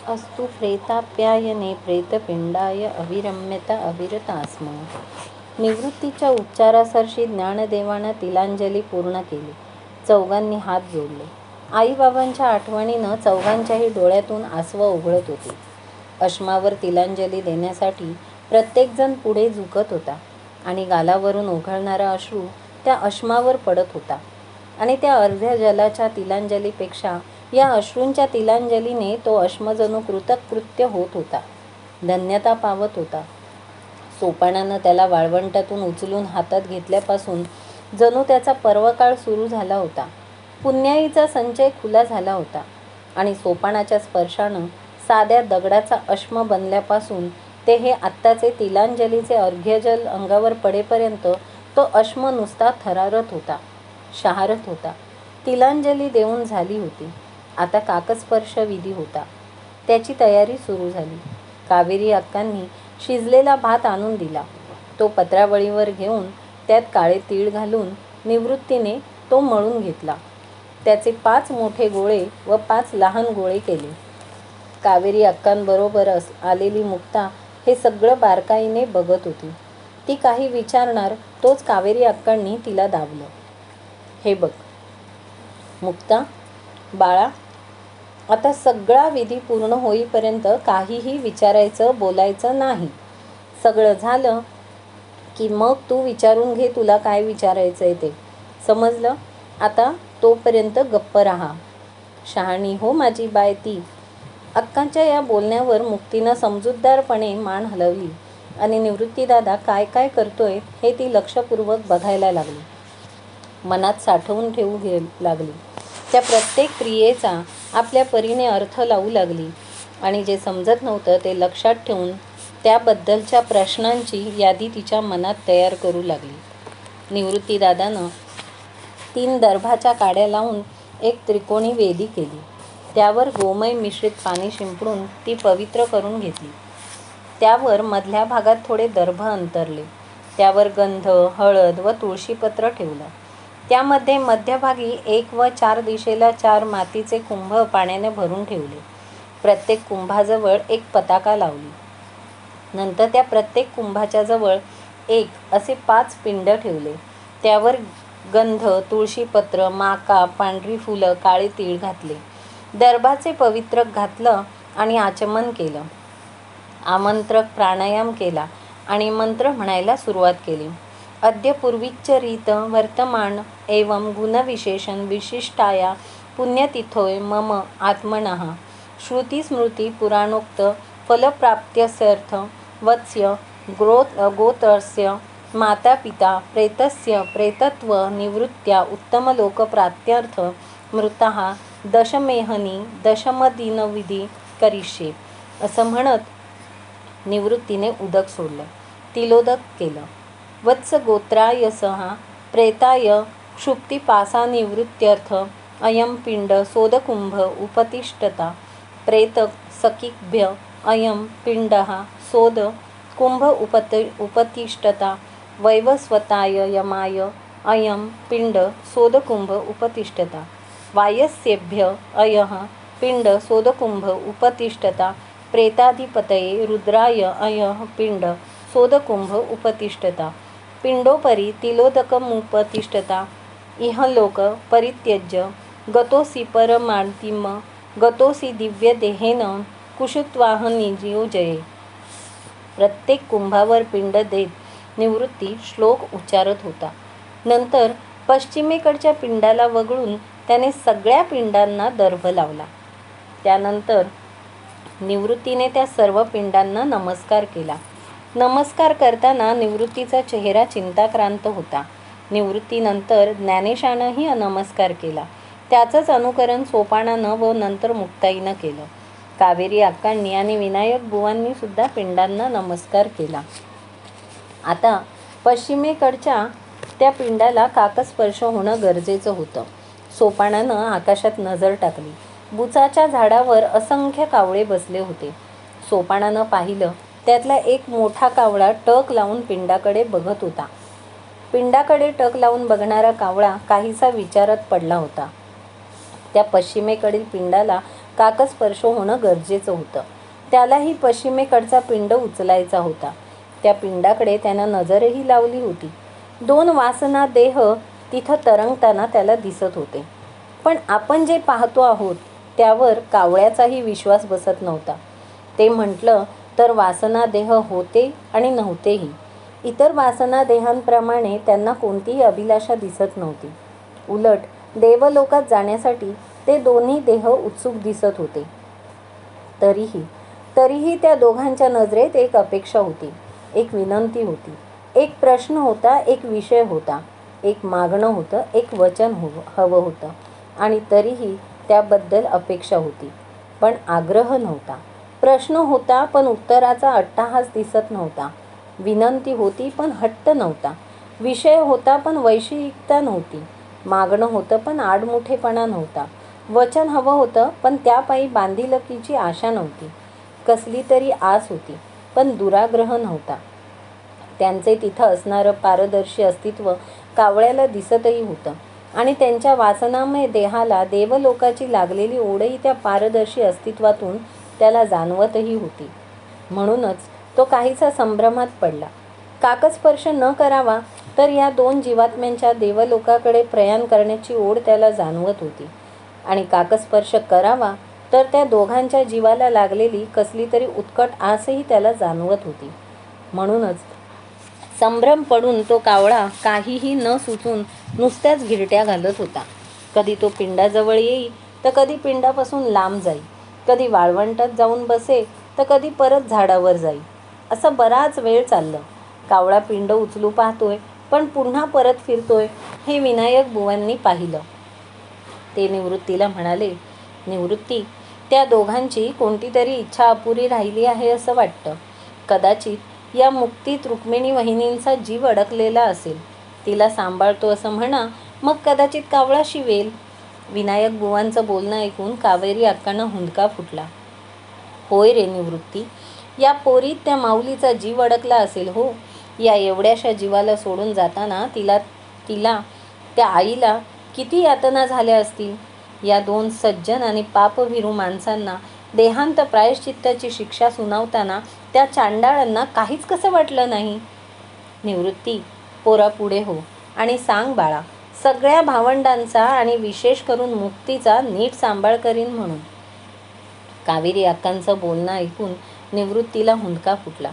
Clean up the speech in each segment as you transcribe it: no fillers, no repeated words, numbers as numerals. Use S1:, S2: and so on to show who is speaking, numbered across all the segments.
S1: अस्तु प्रेताप्यायने प्रेतपिंडाय अविरम्यता अविरतास्म. निवृत्तीच्या उच्चारासरशी ज्ञानदेवानं तिलांजली पूर्ण केली. चौघांनी हात जोडले. आईबाबांच्या आठवणीनं चौघांच्याही डोळ्यातून आसवं उघळत होती. अश्मावर तिलांजली देण्यासाठी प्रत्येकजण पुढे झुकत होता आणि गालावरून ओघळणारा अश्रू त्या अश्मावर पडत होता. आणि त्या अर्ध्या जलाच्या तिलांजलीपेक्षा या अश्रूंच्या तिलांजलीने तो अश्म जणू कृतकृत्य होत होता, धन्यता पावत होता. सोपानानं त्याला वाळवंटातून उचलून हातात घेतल्यापासून जणू त्याचा पर्वकाळ सुरू झाला होता. पुण्याईचा संचय खुला झाला होता आणि सोपानाच्या स्पर्शानं साध्या दगडाचा अश्म बनल्यापासून ते हे आत्ताचे तिलांजलीचे अर्घ्यजल अंगावर पडेपर्यंत तो अश्म नुसता थरारत होता, शहारत होता. तिलांजली देऊन झाली होती. आता काकस्पर्श विधी होता. त्याची तयारी सुरू झाली. कावेरी अक्कांनी शिजलेला भात आणून दिला. तो पत्रावळीवर घेऊन त्यात काळे तीळ घालून निवृत्तीने तो मळून घेतला. त्याचे 5 मोठे गोळे व 5 लहान गोळे केले. कावेरी अक्कांबरोबर आलेली मुक्ता हे सगळं बारकाईने बघत होती. ती काही विचारणार तोच कावेरी अक्कांनी तिला दाबलं. हे बघ मुक्ता बाळा, आता सगळा विधी पूर्ण होईपर्यंत काहीही विचारायचं बोलायचं नाही. सगळं झालं की मग तू विचारून घे तुला काय विचारायचंय ते. समजलं? आता तोपर्यंत गप्प राहा. शहाणी हो माझी बाय ती. अक्कांच्या या बोलण्यावर मुक्तीनं समजूतदारपणे मान हलवली आणि निवृत्तीदादा काय काय करतोय हे ती लक्षपूर्वक बघायला लागली. मनात साठवून ठेवू लागली. त्या प्रत्येक क्रियेचा आपल्या परीने अर्थ लावू लागली आणि जे समजत नव्हतं ते लक्षात ठेवून त्याबद्दलच्या प्रश्नांची यादी तिच्या मनात तयार करू लागली. निवृत्तीदादानं 3 दर्भाच्या काड्या लावून एक त्रिकोणी वेदी केली. त्यावर गोमय मिश्रित पाणी शिंपडून ती पवित्र करून घेतली. त्यावर मधल्या भागात थोडे दर्भ अंतरले. त्यावर गंध, हळद व तुळशीपत्र ठेवलं. त्यामध्ये मध्यभागी 1 व 4 दिशेला 4 मातीचे कुंभ पाण्याने भरून ठेवले. प्रत्येक कुंभाजवळ एक पताका लावली. नंतर त्या प्रत्येक कुंभाच्या जवळ 1 असे 5 पिंड ठेवले. त्यावर गंध, तुळशीपत्र, माका, पांढरी फुलं, काळे तीळ घातले. दर्भाचे पवित्रक घातलं आणि आचमन केलं. आमंत्रक प्राणायाम केला आणि मंत्र म्हणायला सुरुवात केली. अद्य पूर्वीच्च रीत वर्तमान एवं गुणविशेषण विशिष्टाया पुण्यतिथोय मम आत्मनः श्रुतिस्मृती पुराणोक्त फलप्राप्त्यर्थ वत्स्य गोत्रस्य मातापिता प्रेतस्य प्रेतत्व निवृत्त्या उत्तमलोकप्राप्त्यर्थ मृतः दशमेहनी दशमदिनविधी करिष्ये असं म्हणत निवृत्तीने उदक सोडलं. तिलोदक केलं. वत्स गोत्रायसः प्रेताय क्षुप्तिपासानिवृत्त्यर्थ अयं पिंड सोदकुंभ उपतिष्ठता प्रेत सखिभ्य अयं पिंडः सोद कुंभ उपतिष्ठता वैवस्वताय यमाय अयं पिंड सोदकुंभ उपतिष्ठता वायस्येभ्य अयः पिंड सोदकुंभ उपतिष्ठता प्रेताधिपतये रुद्राय अयः पिंड सोदकुंभ उपतिष्ठता पिंडोपरि तिलोदकमुपतिष्ठता इहलोक परित्यज्य गतोऽसि परमार्तिम गतोऽसि दिव्यदेहेन कुशुत्वाह नियोजये. प्रत्येक कुंभावर पिंड देत निवृत्ती श्लोक उच्चारत होता. नंतर पश्चिमेकडच्या पिंडाला वगळून त्याने सगळ्या पिंडांना दर्भ लावला. त्यानंतर निवृत्तीने त्या सर्व पिंडांना नमस्कार केला. नमस्कार करताना निवृत्तीचा चेहरा चिंताक्रांत होता. निवृत्तीनंतर ज्ञानेशानंही नमस्कार केला. त्याचंच अनुकरण सोपानानं व नंतर मुक्ताईनं केलं. कावेरी अक्कांनी आणि विनायक बुवांनी सुद्धा पिंडांना नमस्कार केला. आता पश्चिमेकडच्या त्या पिंडाला काकस्पर्श होणं गरजेचं होतं. सोपानानं आकाशात नजर टाकली. बुचाच्या झाडावर असंख्य कावळे बसले होते. सोपानानं पाहिलं त्यातला एक मोठा कावळा टक लावून पिंडाकडे बघत होता. पिंडाकडे टक लावून बघणारा कावळा काहीसा विचारात पडला होता. त्या पश्चिमेकडील पिंडाला काकस्पर्श होणं गरजेचं होतं. त्यालाही पश्चिमेकडचा पिंड उचलायचा होता. त्या पिंडाकडे त्यानं नजरही लावली होती. 2 वासना देह तिथं तरंगताना त्याला दिसत होते. पण आपण जे पाहतो आहोत त्यावर कावळ्याचाही विश्वास बसत नव्हता. ते म्हटलं तर वासना देह होते आणि नव्हतेही. इतर वासना देहांप्रमाणे त्यांना कोणतीही अभिलाषा दिसत नव्हती. उलट देवलोकात जाण्यासाठी ते दोन्ही देह उत्सुक दिसत होते. तरीही त्या दोघांच्या नजरेत एक अपेक्षा होती, एक विनंती होती, एक प्रश्न होता, एक विषय होता, एक मागणं होतं, एक वचन हवं होतं. आणि तरीही त्याबद्दल अपेक्षा होती, पण आग्रह नव्हता. प्रश्न होता, पण उत्तराचा अट्टहास दिसत नव्हता. विनंती होती, पण हट्ट नव्हता. विषय होता, पण वैश्विकता नव्हती. मागणं होतं, पण आडमुठेपणा नव्हता. वचन हवं होतं, पण त्यापायी बांधिलकीची आशा नव्हती. कसली तरी आस होती, पण दुराग्रह नव्हता. त्यांचे तिथं असणारं पारदर्शी अस्तित्व कावळ्याला दिसतही होतं आणि त्यांच्या वासनामय देहाला देवलोकाची लागलेली ओढही त्या पारदर्शी अस्तित्वातून त्याला जाणवतही होती. म्हणूनच तो काहीसा संभ्रमात पडला. काकस्पर्श न करावा तर या 2 जीवात्म्यांच्या देवलोकाकडे प्रयाण करण्याची ओढ त्याला जाणवत होती, आणि काकस्पर्श करावा तर त्या दोघांच्या जीवाला लागलेली कसली तरी उत्कट आसही त्याला जाणवत होती. म्हणूनच संभ्रम पडून तो कावळा काहीही न सुचून नुसत्याच घिरट्या घालत होता. कधी तो पिंडाजवळ येई तर कधी पिंडापासून लांब जाई, कधी वाळवंटात जाऊन बसे तर कधी परत झाडावर जाई. असं बराच वेळ चाललं. कावळा पिंड उचलू पाहतोय, पण पुन्हा परत फिरतोय हे विनायक बुवांनी पाहिलं. ते निवृत्तीला म्हणाले, निवृत्ती, त्या दोघांची कोणती तरी इच्छा अपुरी राहिली आहे असं वाटतं. कदाचित या मुक्तीत रुक्मिणी वहिनींचा जीव अडकलेला असेल. तिला सांभाळतो असं म्हणा, मग कदाचित कावळा शिवेल. विनायक बुवांचं बोलणं ऐकून कावेरी अक्कांना हुंदका फुटला. होय रे निवृत्ती, या पोरीत त्या माऊलीचा जीव अडकला असेल हो. या एवढ्याशा जीवाला सोडून जाताना तिला त्या आईला किती यातना झाल्या असतील. या 2 सज्जन आणि पापभीरू माणसांना देहांत प्रायश्चित्ताची शिक्षा सुनावताना त्या चांडाळांना काहीच कसं वाटलं नाही. निवृत्ती, पोरा पुढे हो आणि सांग बाळा, सगळ्या भावंडांचा आणि विशेष करून मुक्तीचा नीट सांभाळ करीन म्हणून. कावेरी अक्कांचं बोलणं ऐकून निवृत्तीला हुंदका फुटला,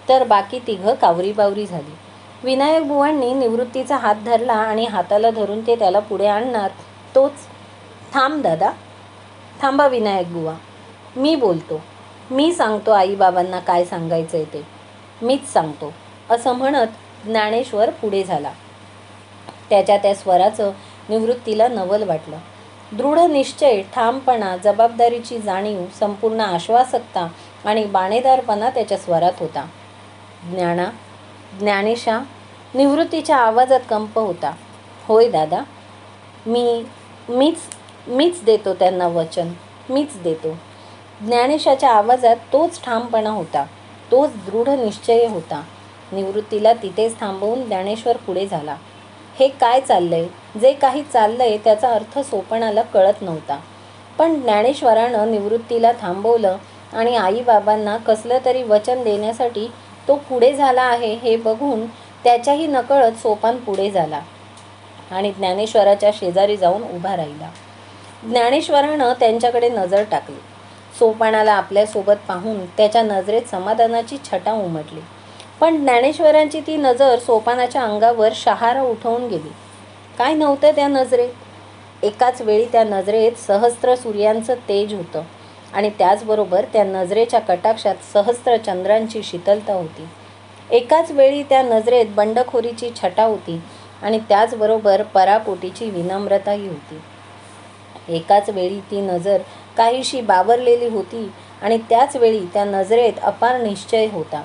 S1: तर बाकी तिघं कावरीबावरी झाली. विनायक बुवांनी निवृत्तीचा हात धरला आणि हाताला धरून ते त्याला पुढे आणणार तोच, थांब दादा, थांबा विनायक बुवा, मी बोलतो, मी सांगतो आईबाबांना काय सांगायचंय ते, मीच सांगतो असं म्हणत ज्ञानेश्वर पुढे झाला. त्याच्या त्या स्वराचं निवृत्तीला नवल वाटलं. दृढ निश्चय, ठामपणा, जबाबदारीची जाणीव, संपूर्ण आश्वासकता आणि बाणेदारपणा त्याच्या स्वरात होता. ज्ञानेशा, निवृत्तीच्या आवाजात कंप होता. होय दादा, मीच देतो त्यांना वचन, मीच देतो. ज्ञानेशाच्या आवाजात तोच ठामपणा होता, तोच दृढ निश्चय होता. निवृत्तीला तिथेच थांबवून ज्ञानेश्वर पुढे झाला. हे काय चाललंय? जे काही चाललंय त्याचा अर्थ सोपानाला कळत नव्हता. पण ज्ञानेश्वरानं निवृत्तीला थांबवलं आणि आईबाबांना कसलं तरी वचन देण्यासाठी तो पुढे झाला आहे हे बघून त्याच्याही नकळत सोपान पुढे झाला आणि ज्ञानेश्वराच्या शेजारी जाऊन उभा राहिला. ज्ञानेश्वरानं त्यांच्याकडे नजर टाकली. सोपानाला आपल्यासोबत पाहून त्याच्या नजरेत समाधानाची छटा उमटली. पण ज्ञानेश्वरांची ती नजर सोपानाच्या अंगावर शहारा उठवून गेली. काय नव्हतं त्या नजरेत? एकाच वेळी त्या नजरेत सहस्त्र सूर्यांचं तेज होतं आणि त्याचबरोबर त्या नजरेच्या कटाक्षात सहस्त्र चंद्रांची शीतलता होती. एकाच वेळी त्या नजरेत बंडखोरीची छटा होती आणि त्याचबरोबर पराकोटीची विनम्रताही होती. एकाच वेळी ती नजर काहीशी बावरलेली होती आणि त्याच वेळी त्या नजरेत अपार निश्चय होता.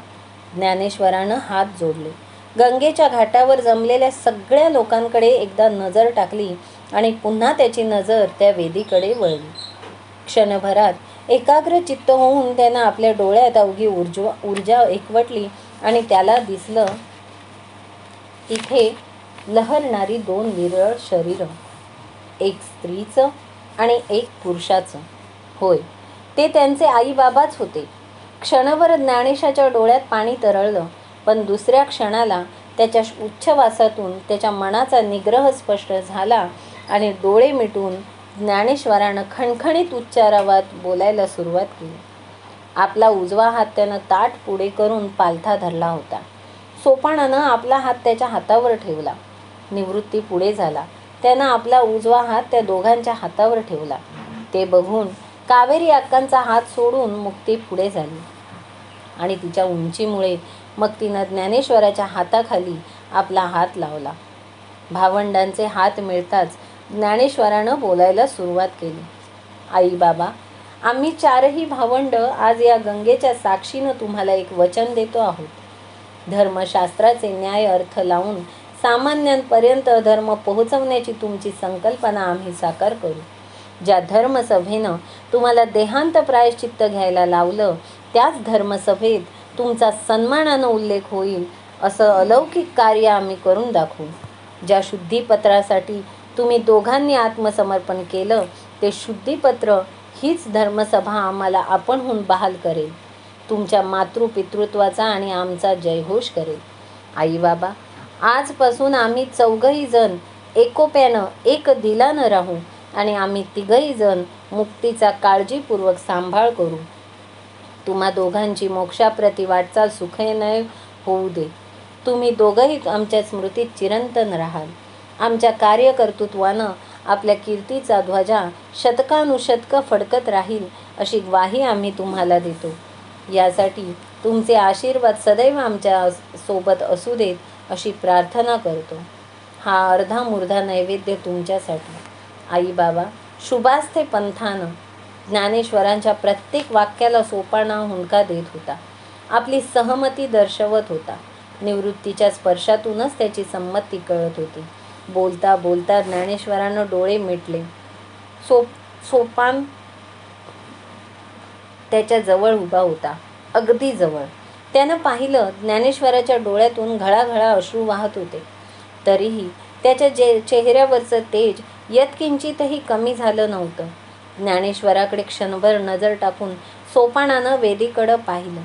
S1: ज्ञानेश्वरानं हात जोडले. गंगेच्या घाटावर जमलेल्या सगळ्या लोकांकडे एकदा नजर टाकली आणि पुन्हा त्याची नजर त्या वेदीकडे वळली. क्षणभरात एकाग्र चित्त होऊन त्यानं आपल्या डोळ्यात अवघी ऊर्जा एकवटली आणि त्याला दिसलं तिथे लहरणारी 2 विरळ शरीरं, एक स्त्रीचं आणि एक पुरुषाचं. होय, ते त्यांचे आईबाबाच होते. क्षणभर ज्ञानेशाच्या डोळ्यात पाणी तरळलं, पण दुसऱ्या क्षणाला त्याच्या उच्छ्वासातून त्याच्या मनाचा निग्रह स्पष्ट झाला आणि डोळे मिटून ज्ञानेश्वरानं खणखणीत उच्चारावात बोलायला सुरुवात केली. आपला उजवा हात त्यानं ताठ पुढे करून पालथा धरला होता. सोपानानं आपला हात त्याच्या हातावर ठेवला. निवृत्ती पुढे झाला. त्यानं आपला उजवा हात त्या दोघांच्या हातावर ठेवला. ते बघून कावेरी अक्कांचा हात सोडून मुक्ती पुढे झाली आणि तिच्या उंचीमुळे मग तिनं ज्ञानेश्वराच्या हाताखाली आपला हात लावला. भावंडांचे हात मिळताच ज्ञानेश्वरानं बोलायला सुरुवात केली. आई बाबा, आम्ही चारही भावंड आज या गंगेच्या साक्षीनं तुम्हाला एक वचन देतो आहोत. धर्मशास्त्राचे न्याय अर्थ लावून सामान्यांपर्यंत धर्म पोहोचवण्याची तुमची संकल्पना आम्ही साकार करू. ज्या धर्मसभेनं तुम्हाला देहांत प्रायश्चित्त घ्यायला लावलं, त्याच धर्मसभेत तुमचा सन्मानानं उल्लेख होईल असं अलौकिक कार्य आम्ही करून दाखवू. ज्या शुद्धीपत्रासाठी तुम्ही दोघांनी आत्मसमर्पण केलं, ते शुद्धीपत्र हीच धर्मसभा आम्हाला आपणहून बहाल करेल. तुमच्या मातृपितृत्वाचा आणि आमचा जयघोष करेल. आई बाबा, आजपासून आम्ही चौघही जण एकोप्यानं एक दिलानं राहू आणि आम्ही तिघही जण मुक्तीचा काळजीपूर्वक सांभाळ करू. तुम्हा दोघांची मोक्षाप्रती वाटचाल सुखमय होऊ दे. तुम्ही दोघंही आमच्या स्मृतीत चिरंतन राहाल. आमच्या कार्यकर्तृत्वानं आपल्या कीर्तीचा ध्वजा शतकानुशतकं फडकत राहील अशी ग्वाही आम्ही तुम्हाला देतो. यासाठी तुमचे आशीर्वाद सदैव आमच्या सोबत असू देत अशी प्रार्थना करतो. हा अर्धा मुर्धा नैवेद्य तुमच्यासाठी. आई बाबा, शुभास्ते पंथानं ज्ञानेश्वरांच्या प्रत्येक वाक्याला सोपाना हुंदका देत होता. आपली सहमती दर्शवत होता. निवृत्तीच्या स्पर्शातूनच त्याची संमती कळत होती. बोलता बोलता ज्ञानेश्वरानं डोळे मिटले. सोपान त्याच्या जवळ उभा होता, अगदी जवळ. त्यानं पाहिलं, ज्ञानेश्वराच्या डोळ्यातून घळाघळा अश्रू वाहत होते. तरीही त्याच्या चेहऱ्यावरचं तेज यत्किंचितही कमी झालं नव्हतं. ज्ञानेश्वराकडे क्षणभर नजर टाकून सोपानानं वेदीकडं पाहिलं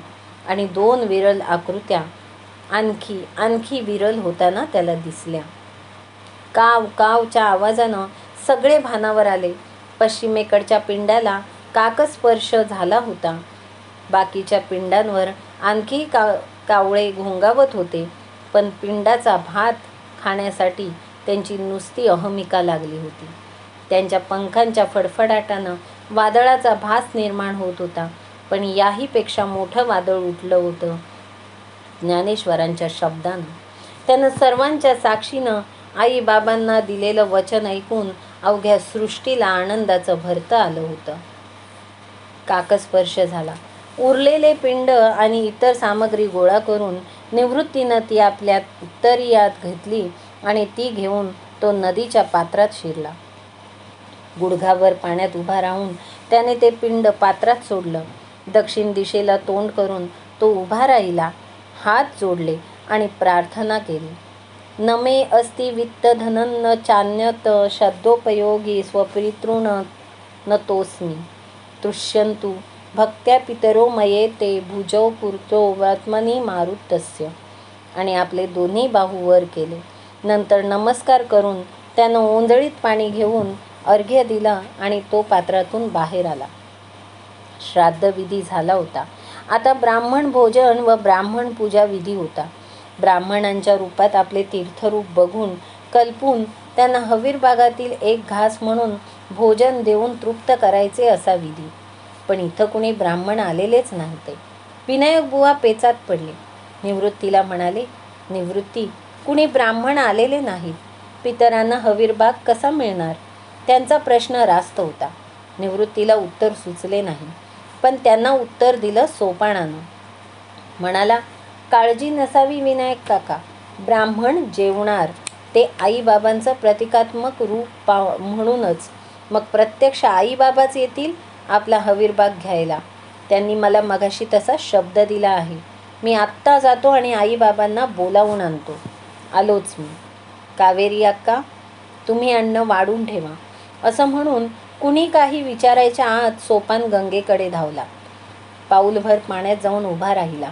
S1: आणि दोन विरल आकृत्या आणखी विरल होताना त्याला दिसल्या. काव कावच्या आवाजानं सगळे भानावर आले. पश्चिमेकडच्या पिंडाला काकस्पर्श झाला होता. बाकीच्या पिंडांवर आणखी कावळे घोंगावत होते, पण पिंडाचा भात खाण्यासाठी त्यांची नुसती अहमिका लागली होती. त्यांच्या पंखांच्या फडफडाटानं वादळाचा भास निर्माण होत होता, पण याहीपेक्षा मोठं वादळ उठलं होतं ज्ञानेश्वरांच्या शब्दानं. त्यानं सर्वांच्या साक्षीनं आई बाबांना दिलेलं वचन ऐकून अवघ्या सृष्टीला आनंदाचं भरतं आलं होतं. काकस्पर्श झाला. उरलेले पिंड आणि इतर सामग्री गोळा करून निवृत्तीनं ती आपल्या उत्तरीयात घेतली आणि ती घेऊन तो नदीच्या पात्रात शिरला. गुडघाभर पाण्यात उभा राहून त्याने ते पिंड पात्रात सोडलं. दक्षिण दिशेला तोंड करून तो उभा राहिला, हात जोडले आणि प्रार्थना केली. नमे अस्ति वित्तधनं चान्यत शब्दोपयोगी स्वपितॄन् नतोऽस्मि. तुष्यन्तु भक्त्या पितरो मये ते भुजौ पुरतो व्रत्मनि मारुतस्य. आणि आपले दोन्ही बाहू वर केले. नंतर नमस्कार करून त्यानं ओंजळीत पाणी घेऊन अर्घ्य दिला आणि तो पात्रातून बाहेर आला. श्राद्धविधी झाला होता. आता ब्राह्मण भोजन व ब्राह्मण पूजा विधी होता. ब्राह्मणांच्या रूपात आपले तीर्थरूप बघून कल्पून त्यांना हवीरबागातील एक घास म्हणून भोजन देऊन तृप्त करायचे असा विधी. पण इथं कुणी ब्राह्मण आलेलेच नव्हते. विनायक बुवा पेचात पडले. निवृत्तीला म्हणाले, निवृत्ती, कुणी ब्राह्मण आलेले नाहीत. पितरांना हवीरबाग कसा मिळणार? त्यांचा प्रश्न रास्त होता. निवृत्तीला उत्तर सुचले नाही, पण त्यांना उत्तर दिलं सोपानानं. म्हणाला, काळजी नसावी विनायक काका, ब्राह्मण जेवणार. ते आईबाबांचं प्रतिकात्मक रूप म्हणूनच. मग प्रत्यक्ष आईबाबाच येतील आपला हवीरबाग घ्यायला. त्यांनी मला मगाशी तसा शब्द दिला आहे. मी आत्ता जातो आणि आईबाबांना बोलावून आणतो. आलोच मी. कावेरी अक्का, तुम्ही अन्न वाढून ठेवा. असं म्हणून कुणी काही विचारायच्या आत सोपान गंगेकडे धावला. पाऊलभर पाण्यात जाऊन उभा राहिला.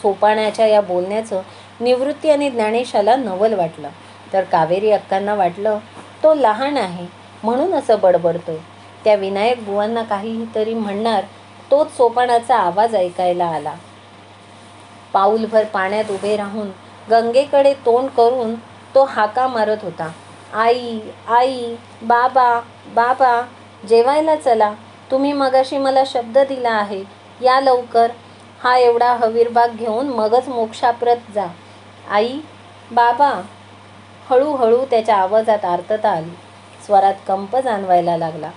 S1: सोपानाच्या या बोलण्याचं निवृत्ती आणि ज्ञानेशाला नवल वाटलं, तर कावेरी अक्कांना वाटलं तो लहान आहे म्हणून असं बडबडतोय. त्या विनायक बुवांना काहीही तरी म्हणणार तोच सोपानाचा आवाज ऐकायला आला. पाऊलभर पाण्यात उभे राहून गंगेकडे तोंड करून तो हाका मारत होता. आई, आई, बाबा, बाबा, जेवायला चला. तुम्ही मगाशी मला शब्द दिला आहे, या लवकर. हा एवढा हवीरभाग घेऊन मगच मोक्षाप्रत जा. आई, बाबा. हळूहळू त्याच्या आवाजात आर्तता आली. स्वरात कंप जाणवायला लागला.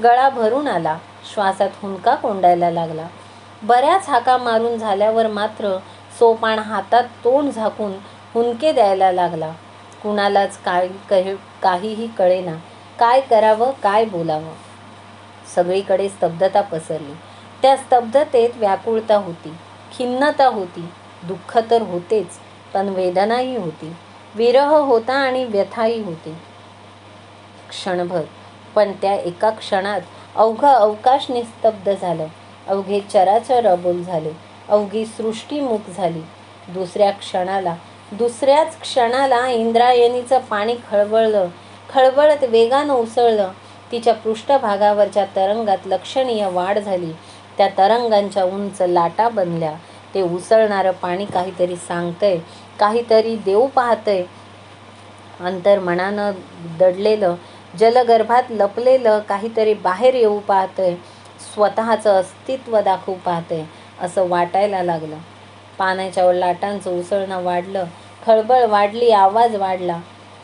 S1: गळा भरून आला. श्वासात हुंदका कोंडायला लागला. बऱ्याच हाका मारून झाल्यावर मात्र सोपान हातात तोंड झाकून हुंदके द्यायला लागला. कुणालाच काहीही कळेना. काय करावं, काय बोलावं. सगळीकडे स्तब्धता पसरली. त्या स्तब्धतेत व्याकुळता होती, खिन्नता होती, दुःख तर होतेच, पण वेदनाही होती. विरह होता आणि व्यथाही होती. क्षणभर, पण त्या एका क्षणात अवघं आकाश निस्तब्ध झालं. अवघे चराचर अबोल झाले. अवघी सृष्टी मूक झाली. दुसऱ्याच क्षणाला इंद्रायणीचं पाणी खळबळत वेगानं उसळलं. तिच्या पृष्ठभागावरच्या तरंगात लक्षणीय वाढ झाली. त्या तरंगांच्या उंच लाटा बनल्या. ते उसळणारं पाणी काहीतरी सांगतंय, काहीतरी देऊ पाहतंय. अंतर्मनानं दडलेलं, जलगर्भात लपलेलं काहीतरी बाहेर येऊ पाहतंय, स्वतःचं अस्तित्व दाखवू पाहतंय असं वाटायला लागलं. पाण्याच्या लाटांचं उसळणं वाढलं, खळबळ वाढली, आवाज वाढला.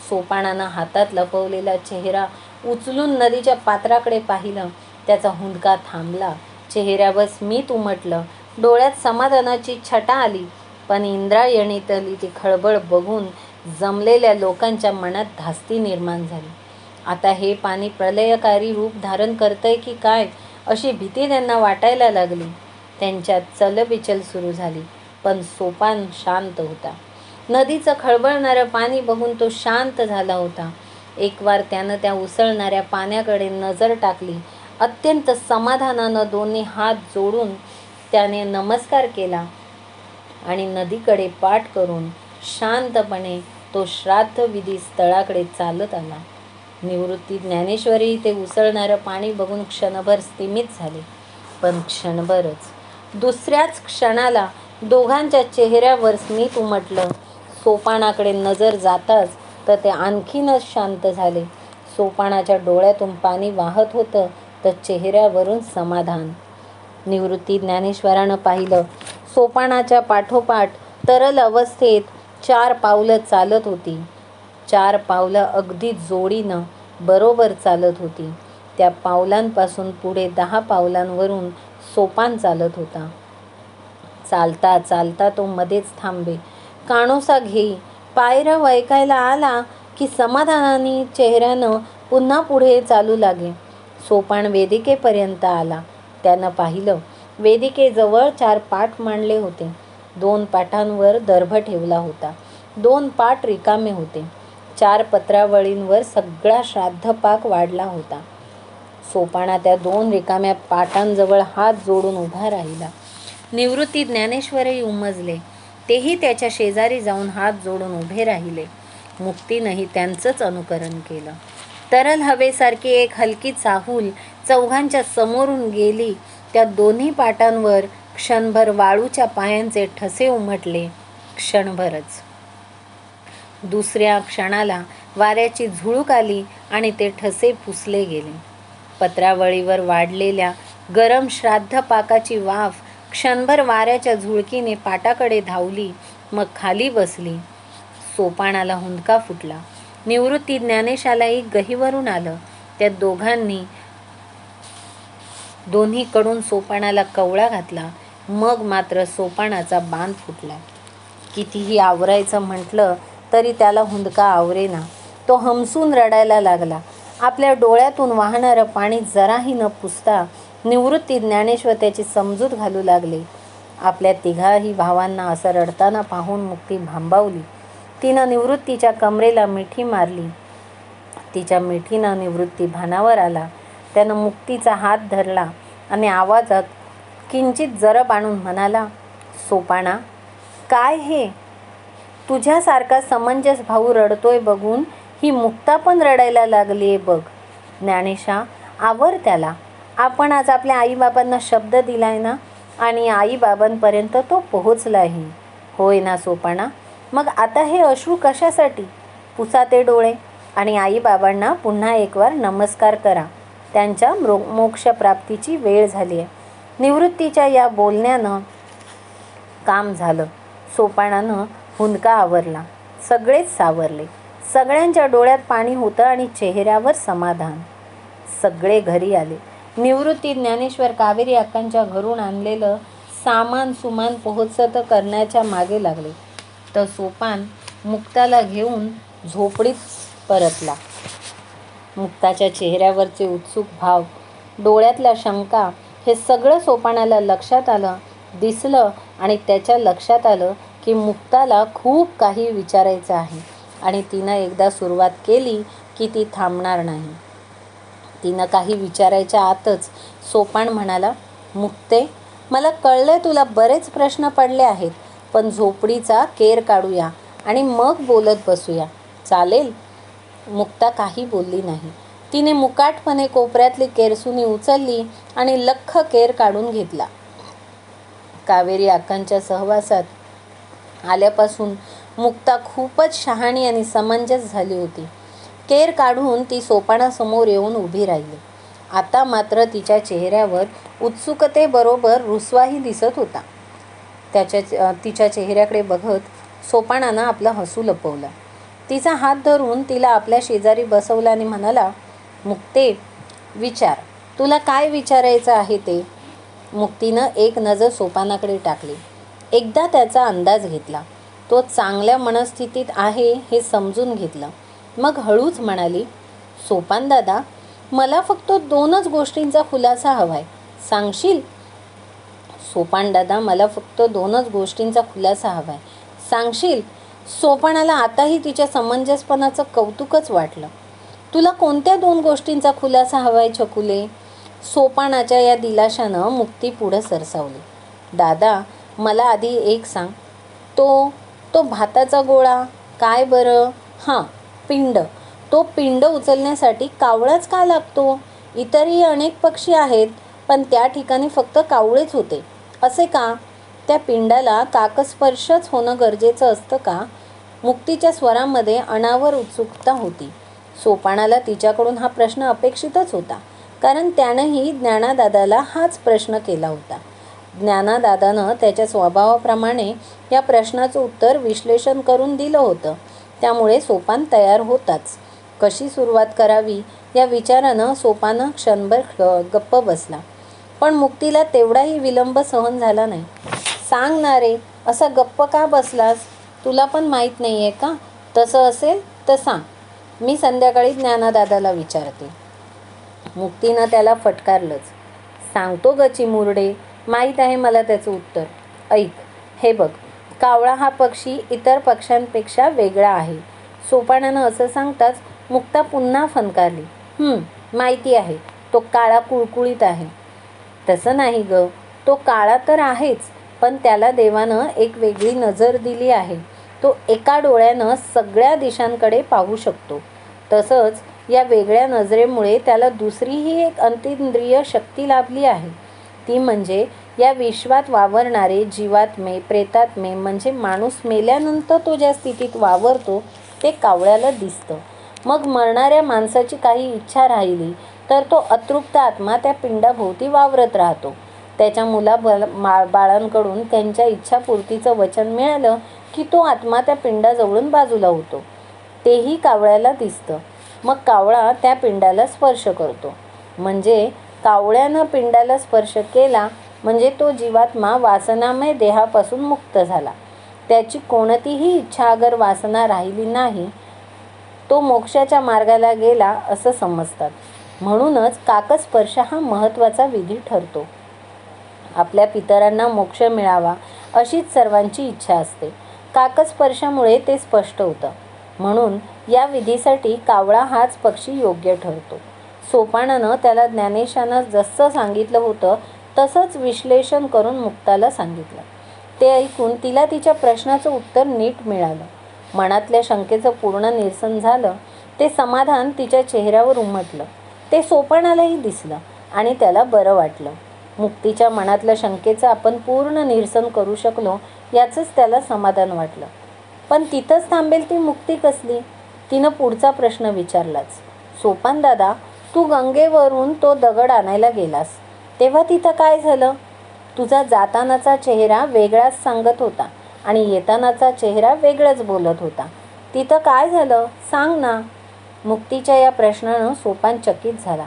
S1: सोपानानं हातात लपवलेला चेहरा उचलून नदीच्या पात्राकडे पाहिलं. त्याचा हुंदका थांबला. चेहऱ्यावर स्मित उमटलं. डोळ्यात समाधानाची छटा आली. पण इंद्रायणीतली ती खळबळ बघून जमलेल्या लोकांच्या मनात धास्ती निर्माण झाली. आता हे पाणी प्रलयकारी रूप धारण करतंय की काय अशी भीती त्यांना वाटायला लागली. त्यांच्यात चलबिचल सुरू झाली. पण सोपान शांत होता. नदीचं खळबळणारं पाणी बघून तो शांत झाला होता. एकवार त्यानं त्या उसळणाऱ्या पाण्याकडे नजर टाकली. अत्यंत समाधानानं दोन्ही हात जोडून त्याने नमस्कार केला आणि नदीकडे पाठ करून शांतपणे तो श्राद्धविधी स्थळाकडे चालत आला. निवृत्ती ज्ञानेश्वरी ते उसळणारं पाणी बघून क्षणभर स्तिमित झाले. पण क्षणभरच. दुसऱ्याच क्षणाला दोघांच्या चेहऱ्यावर स्मित उमटलं. सोपानाकडे नजर जाताच तर ते आणखीनच शांत झाले. सोपानाच्या डोळ्यातून पाणी वाहत होतं, तर चेहऱ्यावरून समाधान. निवृत्ती ज्ञानेश्वरानं पाहिलं. सोपानाच्या पाठोपाठ तरल अवस्थेत 4 पावलं चालत होती. 4 पावलं अगदी जोडीनं बरोबर चालत होती. त्या पावलांपासून पुढे 10 पावलांवरून सोपान चालत होता. चालता चालता तो मध्येच थांबे, कानोसा घेई, पायऱ्या वळखायला आला की समाधानी चेहऱ्यानं पुन्हा पुढे चालू लागे. सोपान वेदिकेपर्यंत आला. त्यानं पाहिलं. वेदिकेजवळ 4 पाट मांडले होते. 2 पाटांवर दर्भ ठेवला होता. 2 पाट रिकामे होते. 4 पत्रावळींवर सगळा श्राद्धपाक वाढला होता. सोपाना त्या 2 रिकाम्या पाटांजवळ हात जोडून उभा राहिला. निवृत्ती ज्ञानेश्वरही उमजले. तेही त्याच्या शेजारी जाऊन हात जोडून उभे राहिले. मुक्तीनंही त्यांचंच अनुकरण केलं. तरल हवेसारखी एक हलकी चाहूल चौघांच्या समोरून गेली. त्या दोन्ही पाटांवर क्षणभर वाळूच्या पायांचे ठसे उमटले. क्षणभरच. दुसऱ्या क्षणाला वाऱ्याची झुळूक आली आणि ते ठसे पुसले गेले. पत्रावळीवर वाढलेल्या गरम श्राद्धपाकाची वाफ क्षणभर वाऱ्याच्या झुळकीने पाटाकडे धावली, मग खाली बसली. सोपानाला हुंदका फुटला. निवृत्ती ज्ञानेशालाही गहिवरून आलं. त्या दोन्हीकडून सोपानाला कवळा घातला. मग मात्र सोपानाचा बांध फुटला. कितीही आवरायचं म्हटलं तरी त्याला हुंदका आवरेना. तो हमसून रडायला लागला. आपल्या डोळ्यातून वाहणारं पाणी जराही न पुसता निवृत्ती ज्ञानेश्वर त्याची समजूत घालू लागले. आपल्या तिघाही भावांना असं रडताना पाहून मुक्ती भांबावली. तिनं निवृत्तीच्या कमरेला मिठी मारली. तिच्या मिठीनं निवृत्ती भानावर आला. त्यानं मुक्तीचा हात धरला आणि आवाजात किंचित जरब आणून म्हणाला, सोपाना, काय हे? तुझ्यासारखा समंजस भाऊ रडतोय बघून ही मुक्ता पण रडायला लागलीये बघ. ज्ञानेशा, आवर त्याला. आपण आज आपल्या आईबाबांना शब्द दिलाय ना, आणि आईबाबांपर्यंत तो पोहोचलाही. होय ना सोपाना? मग आता हे अश्रू कशासाठी? पुसा ते डोळे आणि आईबाबांना पुन्हा एकवार नमस्कार करा. त्यांच्या मोक्षप्राप्तीची वेळ झाली आहे. निवृत्तीच्या या बोलण्यानं काम झालं. सोपानानं हुंदका आवरला. सगळेच सावरले. सगळ्यांच्या डोळ्यात पाणी होतं आणि चेहऱ्यावर समाधान. सगळे घरी आले. निवृत्ती ज्ञानेश्वर कावेरी अक्कांच्या घरून आणलेलं सामान सुमान पोहोचत करण्याच्या मागे लागले. तर सोपान मुक्ताला घेऊन झोपडीत परतला. मुक्ताच्या चेहऱ्यावरचे उत्सुक भाव, डोळ्यातल्या शंका, हे सगळं सोपानाला लक्षात आलं, दिसलं आणि त्याच्या लक्षात आलं की मुक्ताला खूप काही विचारायचं आहे आणि तिनं एकदा सुरुवात केली की ती थांबणार नाही. तिनं काही विचारायच्या आतच सोपान म्हणाला, मुक्ते, मला कळलंय तुला बरेच प्रश्न पडले आहेत, पण झोपडीचा केर काढूया आणि मग बोलत बसूया, चालेल? मुक्ता काही बोलली नाही. तिने मुकाटपणे कोपऱ्यातली केरसुनी उचलली आणि लख्ख केर काढून घेतला. कावेरी अक्कांच्या सहवासात आल्यापासून मुक्ता खूपच शहाणी आणि समंजस झाली होती. केर काढून ती सोपानासमोर येऊन उभी राहिली. आता मात्र तिच्या चेहऱ्यावर उत्सुकतेबरोबर रुसवाही दिसत होता. तिच्या चेहऱ्याकडे बघत सोपानानं आपलं हसू लपवलं. तिचा हात धरून तिला आपल्या शेजारी बसवला आणि म्हणाला, मुक्ते, विचार, तुला काय विचारायचं आहे ते. मुक्तीनं एक नजर सोपानाकडे टाकली. एकदा त्याचा अंदाज घेतला. तो चांगल्या मनस्थितीत आहे हे समजून घेतलं. मग हळूच म्हणाली, सोपान दादा, मला फक्त 2च गोष्टींचा खुलासा हवाय, सांगशील? सोपान दादा, मला फक्त 2च गोष्टींचा खुलासा हवाय, सांगशील? सोपानाला आताही तिच्या समंजसपणाचं कौतुकच वाटलं. तुला कोणत्या 2 गोष्टींचा खुलासा हवाय छकुले? सोपानाच्या या दिलाशानं मुक्ती पुढं सरसावली. दादा, मला आधी एक सांग, तो भाताचा गोळा काय बरं? हां, पिंड. तो पिंड उचलण्यासाठी कावळाच का लागतो? इतरही अनेक पक्षी आहेत, पण त्या ठिकाणी फक्त कावळेच होते, असे का? त्या पिंडाला काकस्पर्शच होणं गरजेचं असतं का? मुक्तीच्या स्वरामध्ये अनावर उत्सुकता होती. सोपानाला तिच्याकडून हा प्रश्न अपेक्षितच होता, कारण त्यानंही ज्ञानादादाला हाच प्रश्न केला होता. ज्ञानादादानं त्याच्या स्वभावाप्रमाणे या प्रश्नाचं उत्तर विश्लेषण करून दिलं होतं. त्यामुळे सोपान तयार होताच. कशी सुरुवात करावी या विचारानं सोपान क्षणभर गप्प बसला. पण मुक्तीला तेवढाही विलंब सहन झाला नाही. सांग ना रे, असा गप्प का बसलास? तुला पण माहीत नाही आहे का? तसं असेल तर सांग, मी संध्याकाळी ज्ञानादादाला विचारते. मुक्तीनं त्याला फटकारलंच. सांगतो ग चिमुरडे, माहीत आहे मला त्याचं उत्तर. ऐक, हे बघ, कावळा हा पक्षी इतर पक्ष्यांपेक्षा वेगळा आहे. सोपानानं असं सांगताच मुक्ता पुन्हा फनकारली. माहिती आहे, तो काळा कुळकुळीत आहे. तसं नाही ग, तो काळा तर आहेच, पण त्याला देवानं एक वेगळी नजर दिली आहे. तो एका डोळ्यानं सगळ्या दिशांकडे पाहू शकतो. तसंच या वेगळ्या नजरेमुळे त्याला दुसरीही एक अंतींद्रिय शक्ती लाभली आहे. ती म्हणजे या विश्वात वावरणारे जीवात्मे, प्रेतात्मे, म्हणजे माणूस मेल्यानंतर तो ज्या स्थितीत वावरतो ते कावळ्याला दिसतं. मग मरणाऱ्या माणसाची काही इच्छा राहिली तर तो अतृप्त आत्मा त्या पिंडाभोवती वावरत राहतो. त्याच्या बाळांकडून त्यांच्या इच्छापूर्तीचं वचन मिळालं की तो आत्मा त्या पिंडाजवळून बाजूला होतो. तेही कावळ्याला दिसतं. मग कावळा त्या पिंडाला स्पर्श करतो. म्हणजे कावळ्यानं पिंडाला स्पर्श केला म्हणजे तो जीवात्मा वासनामय देहापासून मुक्त झाला. त्याची कोणतीही इच्छा अगर वासना राहिली नाही, तो मोक्षाच्या मार्गाला गेला असं समजतात. म्हणूनच काकस्पर्श हा महत्त्वाचा विधी ठरतो. आपल्या पितरांना मोक्ष मिळावा अशीच सर्वांची इच्छा असते. काकस्पर्शामुळे ते स्पष्ट होतं. म्हणून या विधीसाठी कावळा हाच पक्षी योग्य ठरतो. सोपानानं त्याला ज्ञानेशानं जसं सांगितलं होतं तसंच विश्लेषण करून मुक्ताला सांगितलं. ते ऐकून तिला तिच्या प्रश्नाचं उत्तर नीट मिळालं. मनातल्या शंकेचं पूर्ण निरसन झालं. ते समाधान तिच्या चेहऱ्यावर उमटलं. ते सोपानालाही दिसलं आणि त्याला बरं वाटलं. मुक्तीच्या मनातल्या शंकेचं आपण पूर्ण निरसन करू शकलो याचंच त्याला समाधान वाटलं. पण तिथंच थांबेल ती मुक्ती कसली? तिनं पुढचा प्रश्न विचारलाच. सोपान दादा, तू गंगेवरून तो दगड आणायला गेलास तेव्हा तिथं काय झालं? तुझा जातानाचा चेहरा वेगळाच सांगत होता आणि येतानाचा चेहरा वेगळंच बोलत होता. तिथं काय झालं सांग ना. मुक्तीच्या या प्रश्नानं सोपान चकित झाला.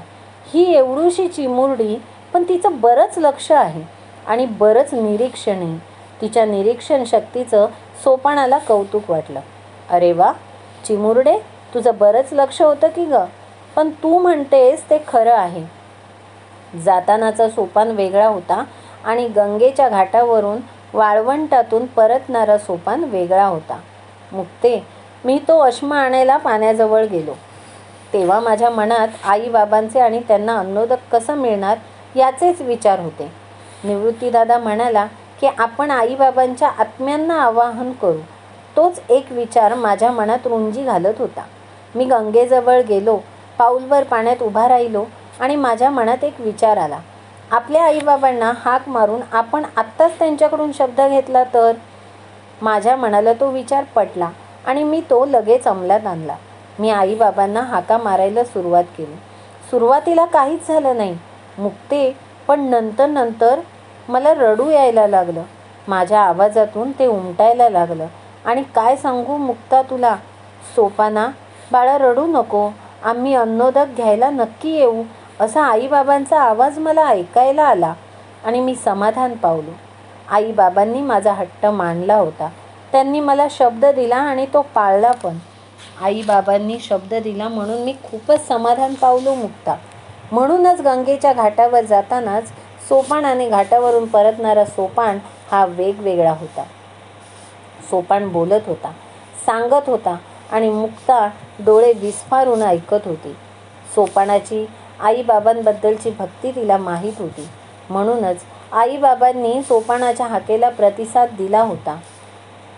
S1: ही एवढीशी चिमुरडी, पण तिचं बरंच लक्ष आहे आणि बरंच निरीक्षणही. तिच्या निरीक्षण शक्तीचं सोपानाला कौतुक वाटलं. अरे वा चिमुरडे, तुझं बरंच लक्ष होतं की गं. पण तू म्हणतेस ते खरं आहे. जातानाचा सोपान वेगळा होता आणि गंगेच्या घाटावरून वाळवंटातून परतणारा सोपान वेगळा होता. मुक्ते, मी तो अश्मा आणायला पाण्याजवळ गेलो तेव्हा माझ्या मनात आईबाबांचे आणि त्यांना अन्नोदक कसं मिळणार याचेच विचार होते. निवृत्तीदादा म्हणाला की आपण आईबाबांच्या आत्म्यांना आवाहन करू. तोच एक विचार माझ्या मनात रुंजी घालत होता. मी गंगेजवळ गेलो, पाऊलभर पाण्यात उभा राहिलो आणि माझ्या मनात एक विचार आला. आपल्या आईबाबांना हाक मारून आपण आत्ताच त्यांच्याकडून शब्द घेतला तर? माझ्या मनाला तो विचार पटला आणि मी तो लगेच अंमलात आणला. मी आईबाबांना हाका मारायला सुरुवात केली. सुरुवातीला काहीच झालं नाही मुक्ते, पण नंतर मला रडू यायला लागलं. माझ्या आवाजातून ते उमटायला लागलं. आणि काय सांगू मुक्ता तुला. सोपाना बाळा रडू नको, आम्ही अन्नोदक घ्यायला नक्की येऊ, असा आईबाबांचा आवाज मला ऐकायला आला आणि मी समाधान पावलो. आईबाबांनी माझा हट्ट मानला होता. त्यांनी मला शब्द दिला आणि तो पाळला पण. आईबाबांनी शब्द दिला म्हणून मी खूपच समाधान पावलो मुक्ता. म्हणूनच गंगेच्या घाटावर जातानाच सोपान आणि घाटावरून परतणारा सोपान हा वेगवेगळा होता. सोपान बोलत होता, सांगत होता आणि मुक्ता डोळे विस्फारून ऐकत होती. सोपानाची आईबाबांबद्दलची भक्ती तिला माहीत होती. म्हणूनच आईबाबांनी सोपानाच्या हाकेला प्रतिसाद दिला होता.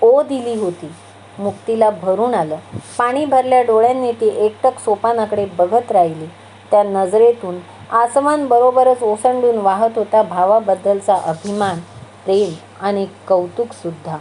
S1: ओ दिली होती. मुक्तीला भरून आलं. पाणी भरल्या डोळ्यांनी ती एकटक सोपानाकडे बघत राहिली. त्या नजरेतून आसमान बरोबरच ओसंडून वाहत होता भावाबद्दलचा अभिमान, प्रेम आणि कौतुक सुद्धा.